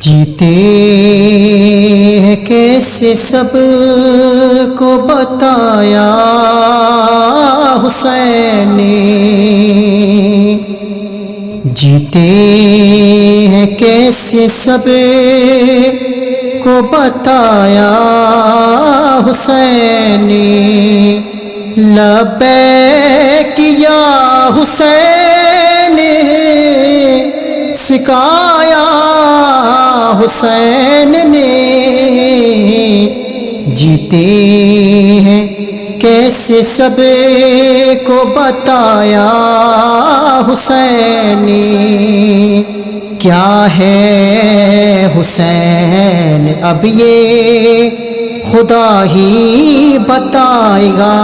جیتے ہیں کیسے سب کو بتایا حسین نے، جیتے ہیں کیسے سب کو بتایا حسین نے، لبیک یا حسین سکھایا حسین نے، جیتے ہیں کیسے سب کو بتایا حسین نے، کیا ہے حسین اب یہ خدا ہی بتائے گا،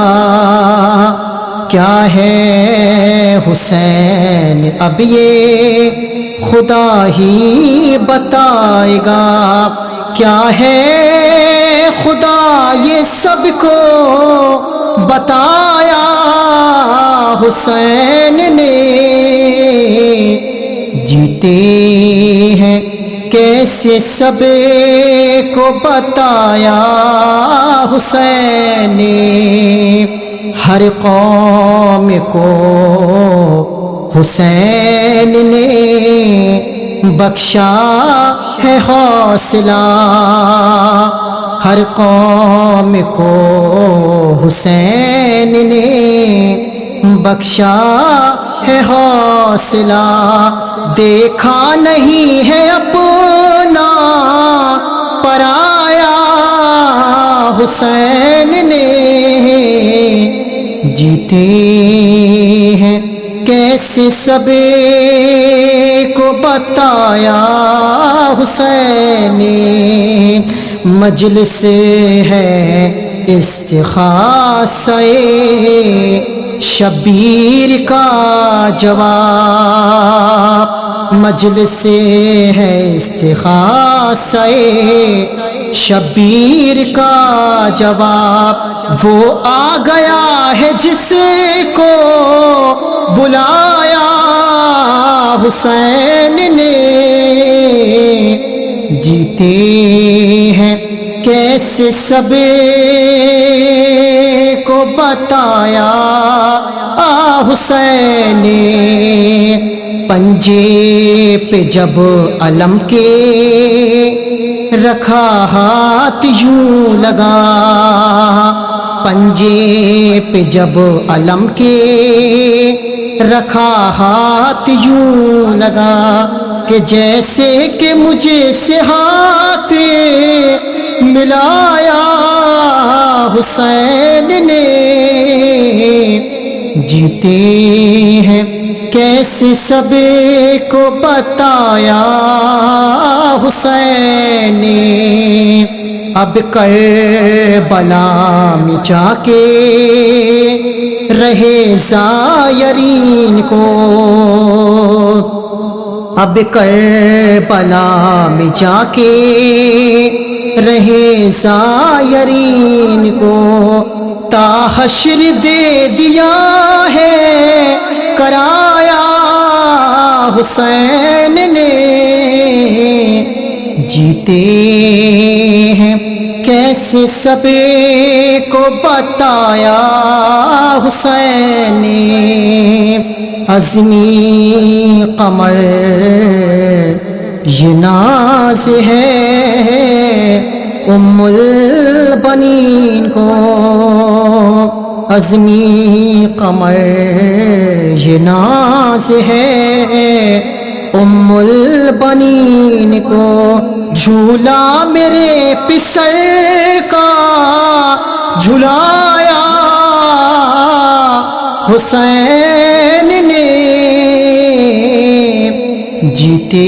کیا ہے حسین اب یہ خدا ہی بتائے گا، کیا ہے خدا یہ سب کو بتایا حسین نے، جیتے ہیں کیسے سب کو بتایا حسین نے، ہر قوم کو حسین نے بخشا ہے حوصلہ، ہر قوم کو حسین نے بخشا ہے حوصلہ، دیکھا نہیں ہے اپنا پرایا حسین نے، جیتے ہیں کیسے سب کو بتایا حسین نے، مجلس ہے استخاصہ شبیر کا جواب، مجلس ہے استخاصہ شبیر کا جواب، وہ آ گیا ہے جس کو بلایا حسین نے، جیتے ہیں کیسے سب کو بتایا حسین نے، پنجے پہ جب علم کے رکھا ہاتھ یوں لگا، پنجے پہ جب علم کے رکھا ہاتھ یوں لگا، کہ جیسے کہ مجھے سے ہاتھ ملایا حسین نے، جیتے ہیں کیسے سب کو بتایا حسین نے، اب کربلا میں جا کے رہے زائرین کو، اب کربلا میں جا کے رہے زائرین کو، تا حشر دے دیا ہے کرایا حسین نے، جیتے ہیں کیسے سب کو بتایا حسین نے، عظمی قمر یہ ناز ہے ام البنین کو، عظمی قمر یہ ناز ہے ام البنین کو، جھولا میرے پسر کا جھلایا حسین نے، جیتے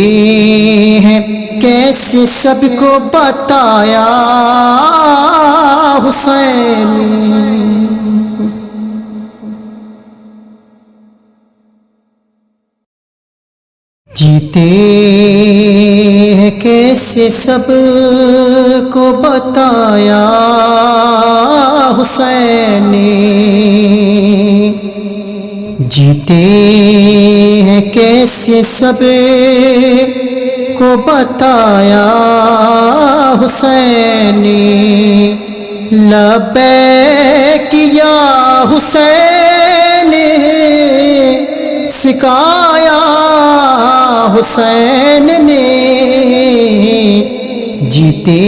ہیں کیسے سب کو بتایا حسین، جیتے ہیں کیسے سب کو بتایا حسین نے، جیتے ہیں کیسے سب کو بتایا حسین نے، لبیک یا حسین سکھایا حسین نے، جیتے